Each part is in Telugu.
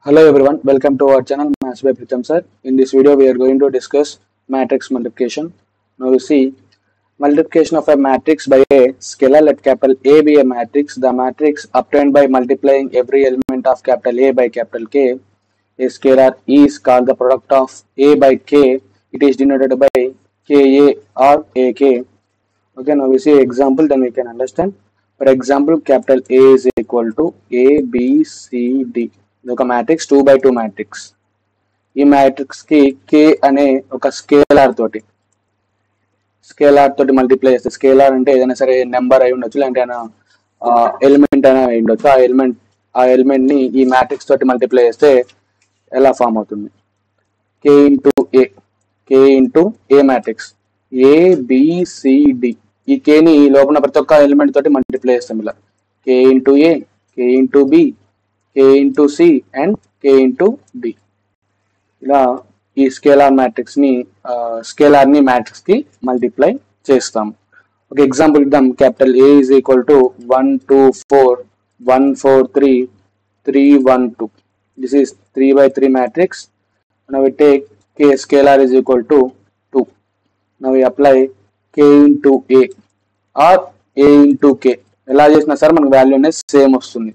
Hello everyone, welcome to our channel Maths by Pritham sir. In this video we are going to discuss matrix multiplication. Now you see multiplication of a matrix by a scalar. Let capital A be a matrix. The matrix obtained by multiplying every element of capital A by capital K. A scalar is called the product of A by K. It is denoted by Ka or Ak. Okay, now we see example, then we can understand. For example, capital A is equal to A, B, C, D. ఇది ఒక మ్యాట్రిక్స్ 2x2 మ్యాట్రిక్స్. ఈ మ్యాట్రిక్స్ కి K అనే ఒక స్కేలార్ తోటి మల్టిప్లై చేస్తే, స్కేలార్ అంటే ఏదైనా సరే నెంబర్ అయి ఉండొచ్చు, లేదంటే ఎలిమెంట్ అయినా అయి ఉండొచ్చు. ఆ ఎలిమెంట్ ని ఈ మ్యాట్రిక్స్ తోటి మల్టిప్లై చేస్తే ఎలా ఫామ్ అవుతుంది? K ఇంటూ ఏ మ్యాట్రిక్స్ ABCD. ఈ K ని లోపల ప్రతి ఒక్క ఎలిమెంట్ తోటి మల్టిప్లై చేస్తాం. ఇలా K into A, K into B, K into C and K into D. ఇలా ఈ స్కేలార్ ని మ్యాట్రిక్స్ కి మల్టిప్లై చేస్తాం. ఒక ఎగ్జాంపుల్ ఇద్దాం. Capital A is equal to 1 2 4 1 4 3 3 1 2. This is 3x3 matrix. Now we take K scalar is equal to 2. Now we apply K into A or A into K. ఎలా చేసినా సరే మనకు వాల్యూ అనేది సేమ్ వస్తుంది.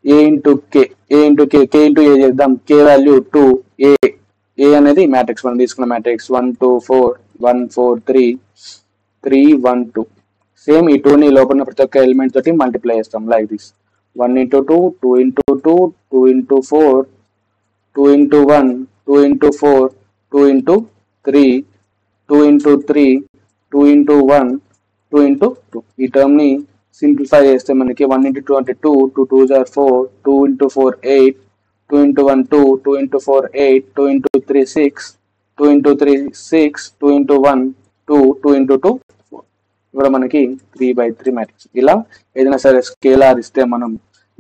A into K into A చేద్దాం. K వాల్యూ 2, A అనేది మ్యాట్రిక్స్ మనం తీసుకున్న మ్యాట్రిక్స్ 1 2 4 1 4 3 3 1 2. సేమ్ ఈ 2 ని లోపల ప్రతి ఒక్క ఎలిమెంట్ తోటి మల్టిప్లై చేస్తాం. Like this 1 into 2 2 into 2 2 into 4 2 into 1 2 into 4 2 into 3 2 into 3 2 into 1 2 into 2. ఈ టర్మ్ ని సింప్లిఫై చేస్తే మనకి 1 into 2 అంటే 2 2 2s are 4 2 into 4 8 2 into 1 2 2 into 4 8 2 into 3 6 2 into 3 6 2 into 1 2 2 into 2 4. ఇప్పుడు మనకి 3x3 మ్యాట్రిక్స్. ఇలా ఏదైనా సరే స్కేలార్ ఇస్తే మనం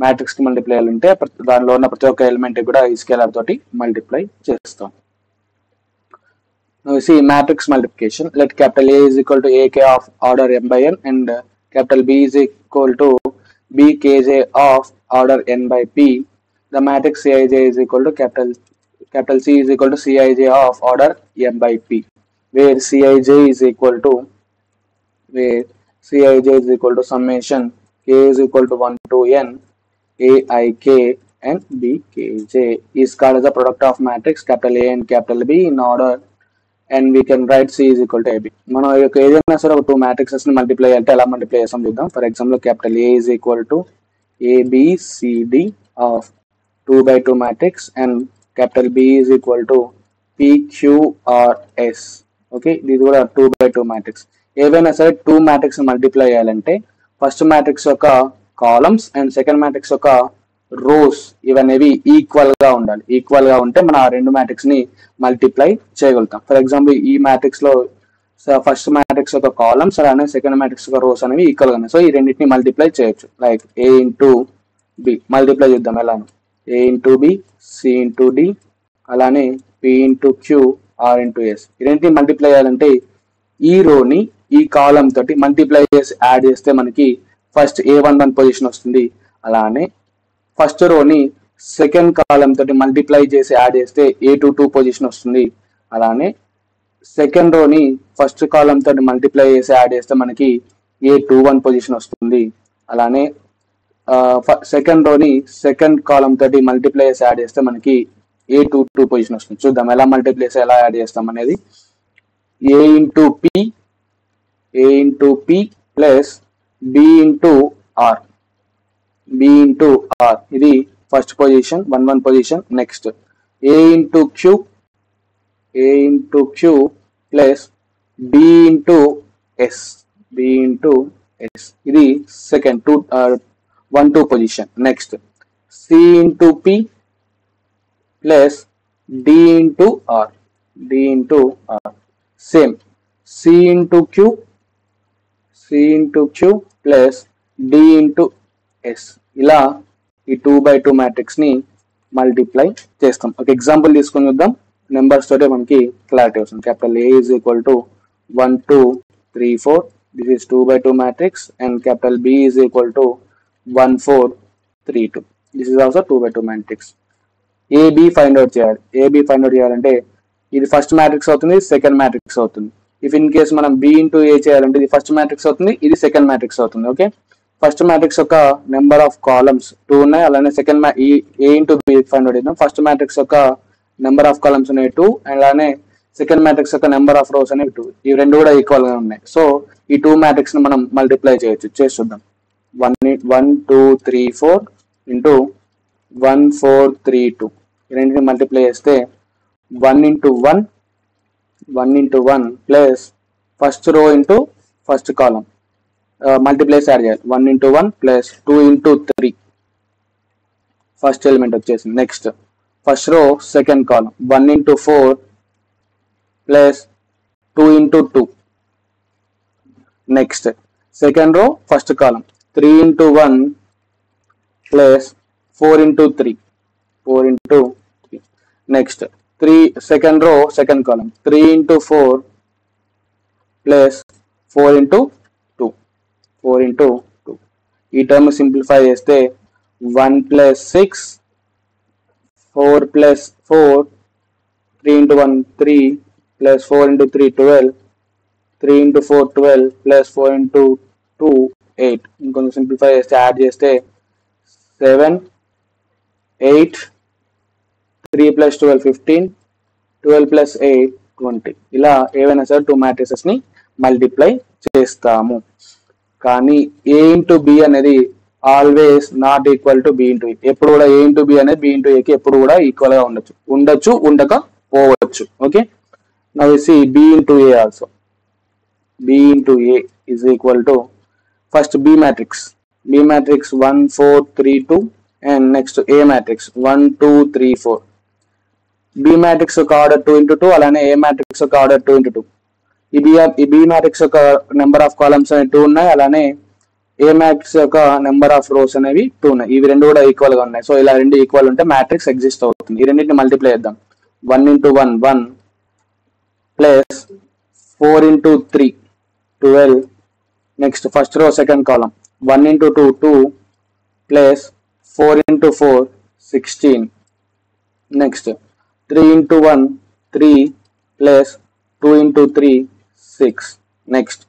మ్యాట్రిక్స్ కి మల్టిప్లై చేయాలంటే దానిలో ఉన్న ప్రతి ఒక్క ఎలిమెంట్ కూడా ఈ స్కేలార్ తోటి మల్టిప్లై చేస్తాం. Now you see matrix multiplication. Let capital A is equal to AK of order m by n and capital B is equal to BKJ of order n by p. The matrix Cij is equal to capital C is equal to Cij of order m by p, where Cij is equal to summation K is equal to 1 to n Aik and Bkj is called as the product of matrix capital A and capital B in order, and we can write C is equal to AB. మనం ఏదైనా సరే ఒక 2 matrices ని మల్టిప్లై అంటే ఎలా మల్టిప్లై చేస్తాం చూద్దాం. For example capital A is equal to ABCD of 2x2 matrix and capital B is equal to PQRS. Okay, ఇది కూడా 2x2 matrix. ఏవైనా సరే 2 matrix ని మల్టిప్లై చేయాలంటే ఫస్ట్ మ్యాట్రిక్స్ యొక్క కాలమ్స్ అండ్ సెకండ్ మ్యాట్రిక్స్ యొక్క రోస్ ఇవనేవి ఈక్వల్ గా ఉండాలి. ఈక్వల్ గా ఉంటే మనం ఆ రెండు మ్యాట్రిక్స్ ని మల్టిప్లై చేయగలుగుతాం. ఫర్ ఎగ్జాంపుల్ ఈ మ్యాట్రిక్స్ లో ఫస్ట్ మ్యాట్రిక్స్ యొక్క కాలమ్స్ అలానే సెకండ్ మ్యాట్రిక్స్ యొక్క రోస్ అనేవి ఈక్వల్ గా ఉన్నాయి. సో ఈ రెండింటిని మల్టిప్లై చేయొచ్చు. Like A into B multiply చేద్దాం. ఎలాను A into B C into D అలానే P into Q R into S. ఈ రెండింటిని మల్టిప్లై చేయాలంటే ఈ రోని ఈ కాలం తోటి మల్టిప్లై చేసి యాడ్ చేస్తే మనకి ఫస్ట్ A11 పొజిషన్ వస్తుంది. అలానే ఫస్ట్ రోని సెకండ్ కాలం తోటి మల్టిప్లై చేసి యాడ్ చేస్తే A22 పొజిషన్ వస్తుంది. అలానే సెకండ్ రోని ఫస్ట్ కాలం తోటి మల్టిప్లై చేసి యాడ్ చేస్తే మనకి A21 పొజిషన్ వస్తుంది. అలానే సెకండ్ రోని సెకండ్ కాలం తోటి మల్టిప్లై చేసి యాడ్ చేస్తే మనకి A22 పొజిషన్ వస్తుంది. చూద్దాం ఎలా మల్టిప్లై చేసి ఎలా యాడ్ చేస్తాం అనేది. A into P plus B into R ఇది first position 1 position. Next A into Q plus B into S ఇది second 1 position. Next C into P plus D into R same C into Q plus D into S. ఇలా ఈ 2x2 మ్యాట్రిక్స్ ని మల్టిప్లై చేస్తాం. ఒక ఎగ్జాంపుల్ తీసుకొని చూద్దాం. నెంబర్స్ తోటే మనకి క్లారిటీ వస్తుంది. Capital A is equal to 1 2 3 4. This is 2x2 matrix and capital B is equal to 1 4 3 2. This is also 2 by 2 matrix. AB find out చేయాలి. ఏబి ఫైండ్ అవుట్ చేయాలంటే ఇది ఫస్ట్ మ్యాట్రిక్స్ అవుతుంది, సెకండ్ మ్యాట్రిక్స్ అవుతుంది. ఇఫ్ ఇన్ కేస్ మనం బి ఇంటూ ఏ చేయాలంటే ఇది ఫస్ట్ మ్యాట్రిక్స్ అవుతుంది, ఇది సెకండ్ మ్యాట్రిక్స్ అవుతుంది. ఓకే, ఫస్ట్ మ్యాట్రిక్స్ యొక్క నెంబర్ ఆఫ్ కాలమ్స్ 2 ఉన్నాయి. అలానే second A into B find out చేద్దాం. ఫస్ట్ మ్యాట్రిక్స్ యొక్క నెంబర్ ఆఫ్ కాలమ్స్ ఉన్నాయి 2, అలానే సెకండ్ మ్యాట్రిక్స్ యొక్క నెంబర్ ఆఫ్ రోస్ అనేవి 2. ఈ రెండు కూడా ఈక్వల్ గా ఉన్నాయి. సో ఈ 2 మ్యాట్రిక్స్ ని మనం మల్టిప్లై చేయొచ్చు. చేసి చూద్దాం. 1 2 3 4 ఇంటూ 1 4 3 2 ఈ రెండింటిని మల్టిప్లై చేస్తే 1 into 1 plus first row into first column multiplies add చేయాలి. 1 into 1 plus 2 into 3 first element వచ్చేసింది. Next first row second column 1 into 4 plus 2 into 2. Next second row first column 3 into 1 plus 4 into 3. Next 3 second row second column 3 into 4 plus 4 into 2. ఈ టర్మ్ సింప్లిఫై చేస్తే 1 plus 6 4 plus 4 3 into 1 3 plus 4 into 3 12 3 into 4 12 plus 4 into 2 8. ఇంకొంచెం సింప్లిఫై చేస్తే యాడ్ చేస్తే 7 8 3 plus 12 15 12 plus 8 20. ఇలా ఏవైనా సరే 2 మ్యాట్రిసెస్ ని మల్టిప్లై చేస్తాము. కానీ ఏ ఇంటూ బి అనేది always not equal to B into A. ఎప్పుడు కూడా ఏ ఇంటూ బి అనేది బి ఇంటూ ఏకి ఎప్పుడు కూడా ఈక్వల్ గా ఉండొచ్చు ఉండకపోవచ్చు. Okay, now we see B into A also. B into A is equal to first B matrix 1 4 3 2 and next A matrix 1 2 3 4. B matrix యొక్క ఆర్డర్ 2 into 2, అలానే ఏ మ్యాట్రిక్స్ యొక్క ఆర్డర్ 2 into 2. ఈ బి మ్యాట్రిక్స్ యొక్క నెంబర్ ఆఫ్ కాలమ్స్ అనేవి 2 ఉన్నాయి. అలానే ఏ మ్యాట్రిక్స్ యొక్క నెంబర్ ఆఫ్ రోస్ అనేవి 2 ఉన్నాయి. ఇవి రెండు కూడా ఈక్వల్ గా ఉన్నాయి. సో ఇలా రెండు ఈక్వల్ ఉంటే మ్యాట్రిక్స్ ఎగ్జిస్ట్ అవుతుంది. ఈ రెండింటిని మల్టిప్లై చేద్దాం. 1 into 1 1 plus 4 into 3 12. Next first row second column 1 into 2 2 plus 4 into 4 16. Next 3 into 1 3 plus 2 into 3 6. Next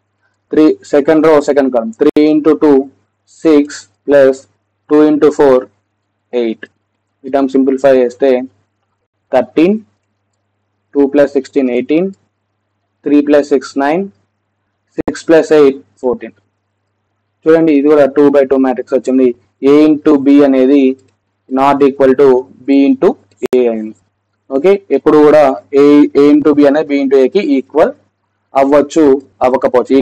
3 second row second column 3 into 2 6 plus 2 into 4 8. ఈ టర్మ్ సింప్లిఫై చేస్తే 13 2 plus 16 18 3 plus 6 9 6 plus 8 14. చూడండి, ఇది కూడా 2 by 2 మ్యాట్రిక్స్ వచ్చింది. ఏ ఇంటూ బి అనేది not equal to B into A అయింది. ఓకే, ఎప్పుడు కూడా ఏ ఇంటూ బి అనేది బి ఇంటూ ఏకి ఈక్వల్ అవ్వచ్చు అవ్వకపోవచ్చు.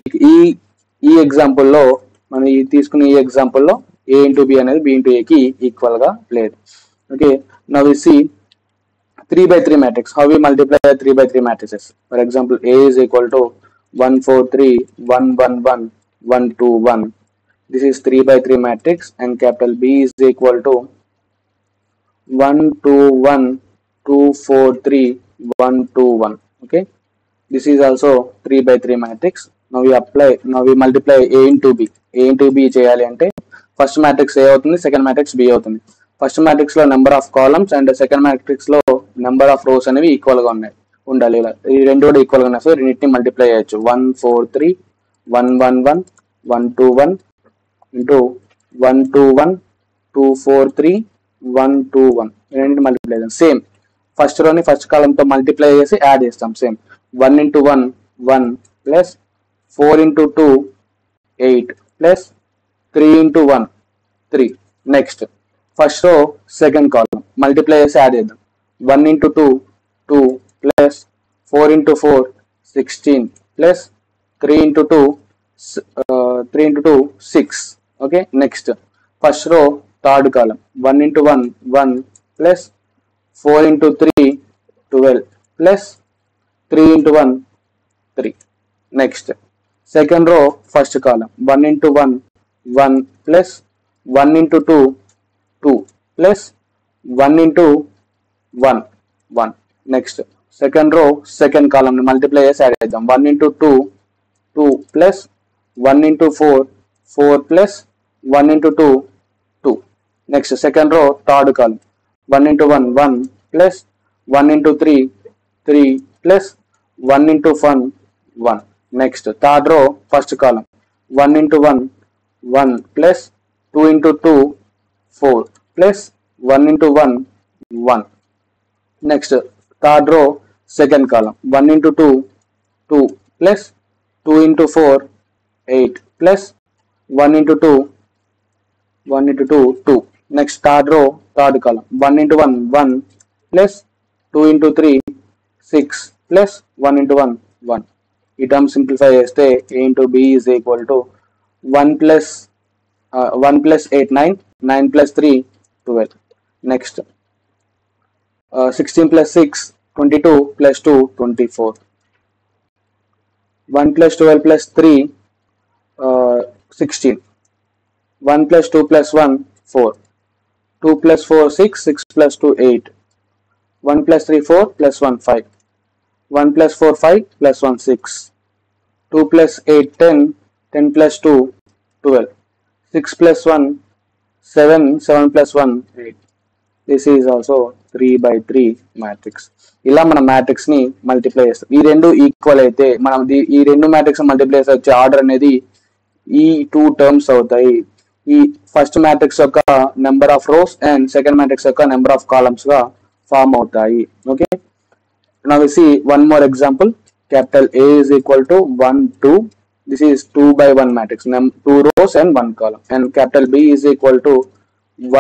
ఈ ఎగ్జాంపుల్లో మనం తీసుకున్న ఈ ఎగ్జాంపుల్లో ఏ ఇంటూ బి అనేది బి ఇంటూ ఏకి ఈక్వల్ గా లేదు. Okay, now we see 3 by 3 matrix. How we multiply 3 by 3 matrices? For example, A is equal to 1 4 3 1 1 1 1 2 1. This is 3 by 3 matrix, and capital B is equal to 1 2 1 2 4 3 1 2 1. Okay, this is also 3 by 3 matrix. Now we multiply A into B. A into B cheyali ante first matrix A avutundi, second matrix B avutundi. First matrix లో number of columns and second matrix లో నెంబర్ ఆఫ్ రోస్ అనేవి ఈక్వల్ గా ఉండాలి. ఇలా ఈ రెండు కూడా ఈక్వల్ గా ఉన్నాయి. సో రెండింటిని మల్టిప్లై చేయొచ్చు. 1 4 3 1 1 1 1 2 1 ఇంటూ 1 2 1 2 4 3 1 2 1. రెండింటిని మల్టిప్లై చేద్దాం. సేమ్ ఫస్ట్ రోని ఫస్ట్ కాలం తో మల్టిప్లై చేసి యాడ్ చేస్తాం. Same 1 into 1 1 plus 4 into 2 8 plus 3 into 1 3. Next first row second కాలం మల్టిప్లై చేసి యాడ్ చేద్దాం. 1 into 2 2 plus 4 into 4 16 plus 3 into 2 6. Okay, next first row third column 1 into 1 1 plus 4 into 3 12 plus 3 into 1 3. Next second row first column 1 into 1 1 plus 1 into 2 2 plus 1 into 1 1. Next second row second కాలం ని మల్టిప్లై చేసి యాడ్ చేద్దాం. 1 into 2 2 plus 1 into 4 4 plus 1 into 2 2. Next, second row, third column. 1 into 1, 1 plus 1 into 3, 3 plus 1 into 1, 1. Next, third row, first column. 1 into 1, 1 plus 2 into 2, 4 plus 1 into 1, 1. Next, third row, second column. 1 into 2, 2 plus 2 into 4, 8 plus 1 into 2, 1 into 2, 2. Next, third row, third column. 1 into 1, 1 plus 2 into 3, 6 plus 1 into 1, 1. ఈ టర్మ్ సింప్లిఫై చేస్తే a into b is equal to 1 plus 1 plus 8, 9, 9 plus 3, 12. Next, 16 plus 6, 22 plus 2, 24. 1 plus 12 plus 3, 16. 1 plus 2 plus 1, 4. 2 plus 4, 6. 6 plus 2, 8. 1 plus 3, 4 plus 1, 5. 1 plus 4, 5 plus 1, 6. 2 plus 8, 10. 10 plus 2, 12. 6 plus 1, 7. 7 plus 1, 8. This is also 3 by 3 matrix. ఇలా మనం మ్యాట్రిక్స్ ని మల్టిప్లై చేస్తాం. ఈ రెండు ఈక్వల్ అయితే మనం ఈ రెండు మ్యాట్రిక్స్ మల్టిప్లై చేస్తే వచ్చే ఆర్డర్ అనేది ఈ టూ టర్మ్స్ అవుతాయి. ఈ ఫస్ట్ మ్యాట్రిక్స్ యొక్క number of rows and second matrix యొక్క నెంబర్ ఆఫ్ కాలమ్స్ గా ఫార్మ్ అవుతాయి. Okay, now we see one more example. Capital A is equal to 1 2. This is 2 by 1 matrix, 2 rows and 1 column. And capital B is equal to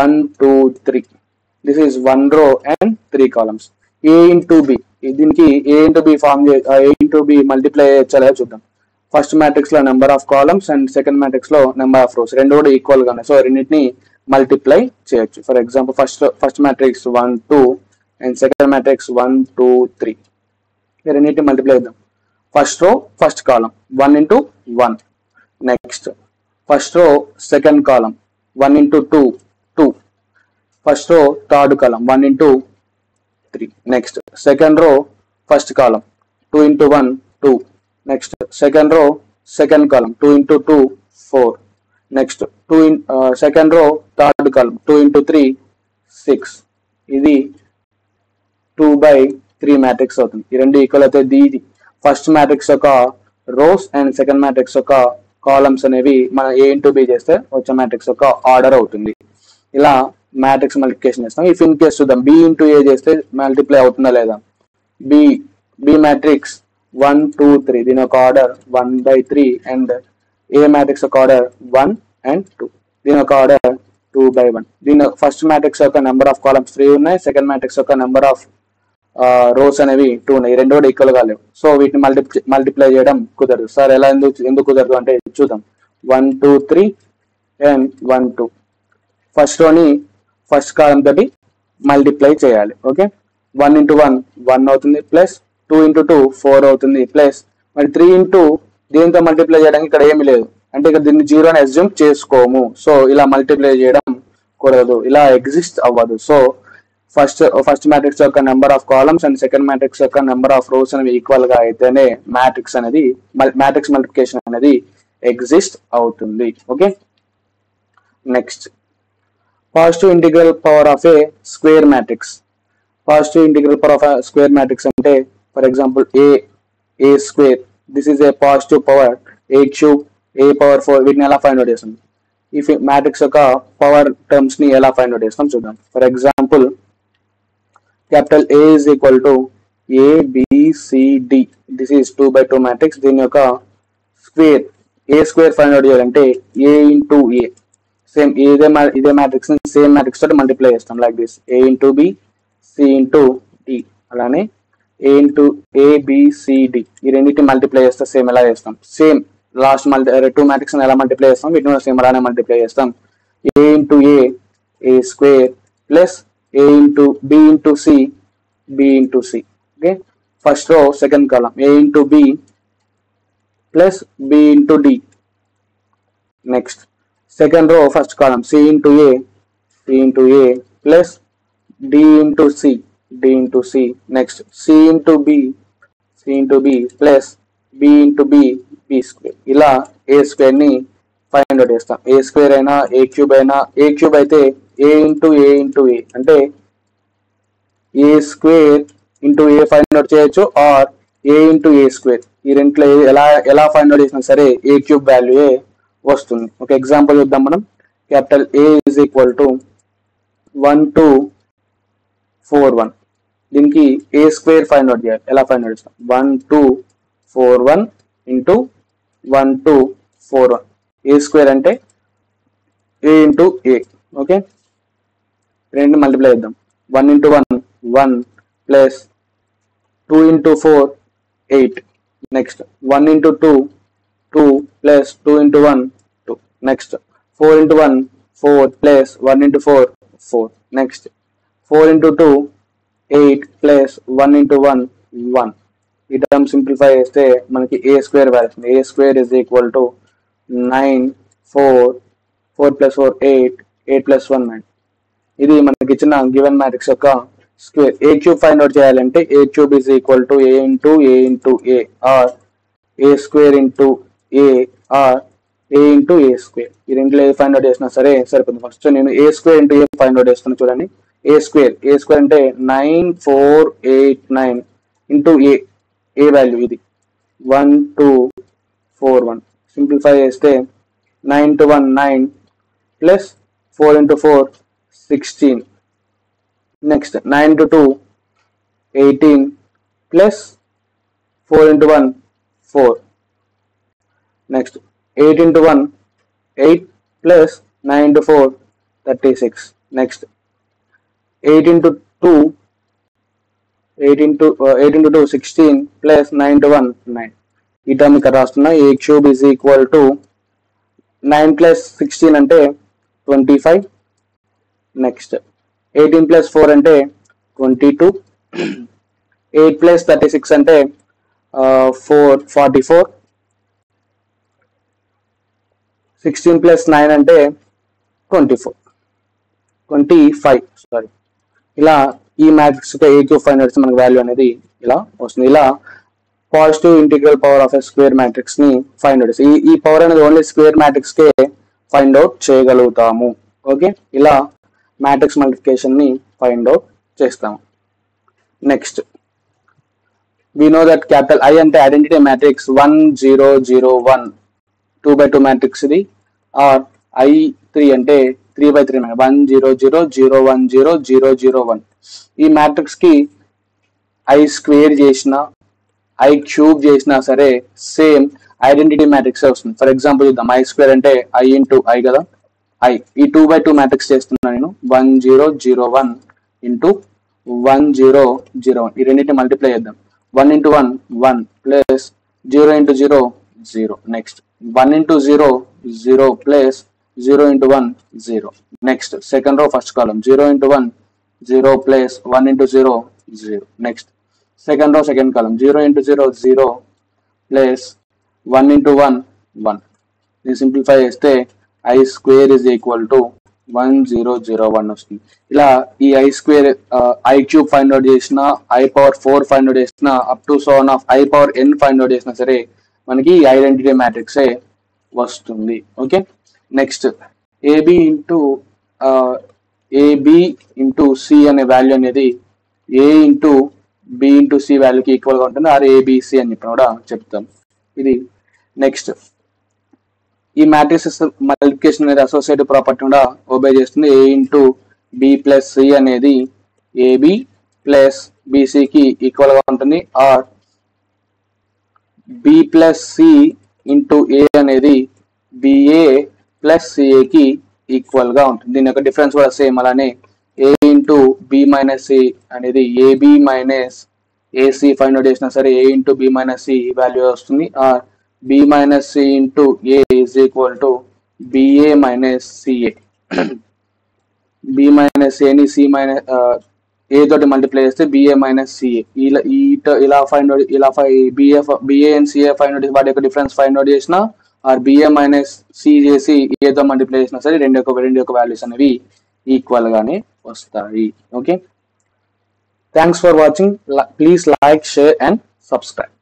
1 2 3. This is 1 row and 3 columns. A into B, దీనికి A into B form A into B multiply చేయొచ్చా చూద్దాం. ఫస్ట్ మ్యాట్రిక్స్ లో number of columns and second matrix లో నెంబర్ ఆఫ్ రోస్ రెండు కూడా ఈక్వల్ గానే, సో రెండింటిని మల్టిప్లై చేయొచ్చు. For example first matrix 1 2 and second matrix 1 2 3. రెండింటిని మల్టిప్లై చేద్దాం. First row first column 1 into 1. Next first row second column 1 into 2 2. First row third column 1 into 3. Next second row first కాలం 2 into 1 2. Next second row second కాలం 2 into 2 4. నెక్స్ట్ సెకండ్ రో థర్డ్ కాలం 2 into 3 6. ఇది 2 by 3 మ్యాట్రిక్స్ అవుతుంది. ఈ రెండు ఈక్వల్ అయితే ఇది ఫస్ట్ మ్యాట్రిక్స్ యొక్క రోస్ అండ్ సెకండ్ మ్యాట్రిక్స్ యొక్క కాలమ్స్ అనేవి మనం A into B చేస్తే వచ్చే మ్యాట్రిక్స్ యొక్క ఆర్డర్ అవుతుంది. ఇలా మ్యాట్రిక్స్ మల్టిప్లికేషన్ చేస్తాం. ఇఫ్ ఇన్ కేస్ చూద్దాం, B into A చేస్తే మల్టిప్లై అవుతుందా లేదా. B మ్యాట్రిక్స్ 1 2 3, దీని యొక్క order 1 by 3 and A matrix యొక్క ఆర్డర్ 1 and 2, దీని యొక్క ఆర్డర్ 2 by 1. దీని ఫస్ట్ మ్యాట్రిక్స్ యొక్క నెంబర్ ఆఫ్ కాలమ్స్ 3 ఉన్నాయి, సెకండ్ మ్యాట్రిక్స్ యొక్క నెంబర్ ఆఫ్ రోస్ అనేవి 2 ఉన్నాయి. ఈ రెండు కూడా ఈక్వల్ గా లేవు, సో వీటిని మల్టిప్లై చేయడం కుదరదు. సార్ ఎలా ఎందుకు కుదరదు అంటే చూద్దాం. 1 2 3 అండ్ 1 2 ఫస్ట్ రోని ఫస్ట్ కాలం తోటి మల్టిప్లై చేయాలి. ఓకే, 1 into 1 1 అవుతుంది, ప్లస్ 2 into 2 4 అవుతుంది, ప్లస్ మరి 3 into దీంతో మల్టిప్లై చేయడానికి ఇక్కడ ఏమి లేదు అంటే ఇక్కడ దీన్ని 0 అని అస్యూమ్ చేసుకోము. సో ఇలా మల్టిప్లై చేయడం కుదరదు, ఇలా ఎగ్జిస్ట్ అవ్వదు. సో ఫస్ట్ మ్యాట్రిక్స్ యొక్క number of columns and second matrix యొక్క నెంబర్ ఆఫ్ రోస్ అనేవి ఈక్వల్ గా అయితేనే మ్యాట్రిక్స్ మల్టిప్లికేషన్ అనేది ఎగ్జిస్ట్ అవుతుంది. Okay, next positive integral power of a square matrix. Positive integral power of square matrix అంటే for example a square, this is a positive power, a cube, a power 4, వీటిని ఎలా ఫైండ్ అవుట్ చేస్తాం. ఈ మ్యాట్రిక్స్ యొక్క పవర్ టర్మ్స్ ని ఎలా ఫైండ్ అవుట్ చేస్తాం చూద్దాం. For example capital A is equal to A B C D. This is 2 by 2 matrix. దీని యొక్క square A square find out చేయాలంటే A into A, సేమ్ ఇదే మ్యాట్రిక్స్ ని సేమ్ మ్యాట్రిక్స్ తోటి మల్టిప్లై చేస్తాం. Like this A into B, C into D. అలానే A into A B C D, ఈ రెండింటిని మల్టిప్లై చేస్తే సేమ్ ఎలా చేస్తాం, సేమ్ లాస్ట్ టూ మ్యాట్రిక్స్ ఎలా మల్టిప్లై చేస్తాం వీటిని సేమ్ అలానే మల్టిప్లై చేస్తాం. A into A square plus A into B into C, B into C. Okay, first row second column A into B plus B into D. Next, second row first column C into A plus D into C, D into C. Next, C into B plus B into B, B square. ఇలా A square ని ఫైండ్ అవుట్ చేస్తాం. ఏ స్క్వేర్ అయినా ఏ క్యూబ్ అయినా, ఏ క్యూబ్ అయితే ఏ ఇంటూ ఏ అంటే A square into A find out చేయొచ్చు, or A into A square. ఈ రెంట్లో ఎలా ఫైండ్ అవుట్ చేసినా సరే ఏ క్యూబ్ వాల్యూ వస్తుంది. ఒక ఎగ్జాంపుల్ చూద్దాం మనం. Capital A is equal to 1241. దీనికి ఏ స్క్వేర్ ఫైండ్ అవుట్ చేయాలి. ఎలా ఫైండ్ అవుట్ చేస్తాం? 1241 ఇంటూ 1241. ఏ స్క్వేర్ అంటే ఏ ఇంటూ ఏ. ఓకే, రెండు మల్టిప్లై చేద్దాం. 1 into 1 1 plus 2 into 4 8. Next 1 into 2 2 plus 2 into 1 2. Next 4 into 1 4 plus 1 into 4 4. Next 4 into 2 8 plus 1 into 1 1. ఈ టర్మ్ సింప్లిఫై చేస్తే మనకి A square value. A square is equal to 9 4 4 plus 4 8 8 plus 1 9. ఇది మనకి ఇచ్చిన గివెన్ మ్యాట్రిక్స్ యొక్క square. A cube find out చేయాలంటే A cube is equal to A into A or A square into A or A into A square. ఈ రెంట్లో ఏ ఫైండ్ అవుట్ చేసినా సరే సరిపోతుంది. ఫస్ట్ నేను ఏ square into A find out చేస్తాను. చూడండి, ఏ స్క్వేర్ అంటే 9489 ఇంటూ ఏ వాల్యూ ఇది 1241. సింప్లిఫై చేస్తే 9 into 1 9 plus 4 into 4 16. Next 9 into 2 18 plus 4 into 1 4. Next 8 into 1 8 plus 9 into 4 36. Next 8 into 2 16 plus 9 into 1 9. ఈ టర్మ్ ఇక్కడ రాస్తున్నా. A cube is equal to 9 plus 16 అంటే 25. నెక్స్ట్ 18 ప్లస్ 4 అంటే 22. 8 ప్లస్ 36 అంటే 44. 16 ప్లస్ 9 అంటే 25. సారీ, ఇలా ఈ మ్యాట్రిక్స్ ఏ క్యూబ్ ఫైండ్ అవుట్ మనకి వాల్యూ అనేది ఇలా వస్తుంది. ఇలా positive integral power of a square matrix ని ఫైండ్ అవుట్. ఈ పవర్ అనేది ఓన్లీ స్క్వేర్ మ్యాట్రిక్స్ కే ఫైండ్ అవుట్ చేయగలుగుతాము. ఓకే, ఇలా మ్యాట్రిక్స్ మల్టిప్లికేషన్ ని ఫైండ్ అవుట్ చేస్తాము. Next we know that capital I అంటే ఐడెంటిటీ మ్యాట్రిక్స్ 1 0 0 1 2/2 మ్యాట్రిక్స్ ఇది. ఆర్ I3 అంటే 3/3 1 0 0 0 1 0 0 0 1. ఈ మ్యాట్రిక్స్ కి I స్క్వేర్ చేసినా I క్యూబ్ చేసినా సరే సేమ్ ఐడెంటిటీ మ్యాట్రిక్స్ వస్తుంది. ఫర్ ఎగ్జాంపుల్ చూద్దాం. I స్క్వేర్ అంటే I ఇంటూ I కదా. ఈ 2/2 మ్యాట్రిక్స్ చేస్తున్నాను నేను. 1 0 0 1 ఇంటూ 1 0 0 1. ఈ రెండింటిని మల్టిప్లై చేద్దాం. 1 into 1 1 plus 0 into 0 0. Next 1 into 0 0 plus 0 into 1 0. Next second row first కాలం 0 into 1 0 plus 1 into 0 0. Next second row second కాలం 0 ఇంటూ 0 0 ప్లస్ 1 ఇంటూ 1 1. దీన్ని సింప్లిఫై చేస్తే I square is equal to 1001 వస్తుంది. ఇలా ఈ I square I cube find out చేసిన, I పవర్ 4 ఫైండ్ అవుట్ చేసిన, up to so on of I power n find out చేసినా సరే మనకి ఐడెంటిటీ మ్యాట్రిక్స్ వస్తుంది. Okay, next AB into C అనే వాల్యూ అనేది A into B into C వాల్యూకి ఈక్వల్ గా ఉంటుంది. ఆర్ ఏబిసి అని చెప్పి కూడా చెప్తాం. ఇది నెక్స్ట్ ఈ మ్యాట్రిక్స్ మల్టిప్లికేషన్ అనేది అసోసియేటివ్ ప్రాపర్టీ కూడా ఒబే చేస్తుంది. A into B plus C అనేది ఏబి ప్లస్ బిసికి ఈక్వల్ గా ఉంటుంది. Or B plus C into A అనేది బిఏ ప్లస్ సిఏకి ఈక్వల్ గా ఉంటుంది. దీని యొక్క డిఫరెన్స్ కూడా సేమ్ అలానే A into B minus C అనేది AB minus AC find out చేసినా సరే A into B minus C value వస్తుంది. Or b minus c into a is equal to ba minus ca. b minus a ని c minus a తోటి మల్టిప్లై చేస్తే ba minus ca. ఇలా find out ba and ca find out వాటి యొక్క డిఫరెన్స్ ఫైండ్ అవుట్ చేసిన ఆర్ ba minus c చేసి a తో మల్టిప్లై చేసినా సరే రెండు యొక్క వాల్యూస్ అనేవి ఈక్వల్ గానే వస్తాయి. Okay, thanks for watching. Please like, share and subscribe.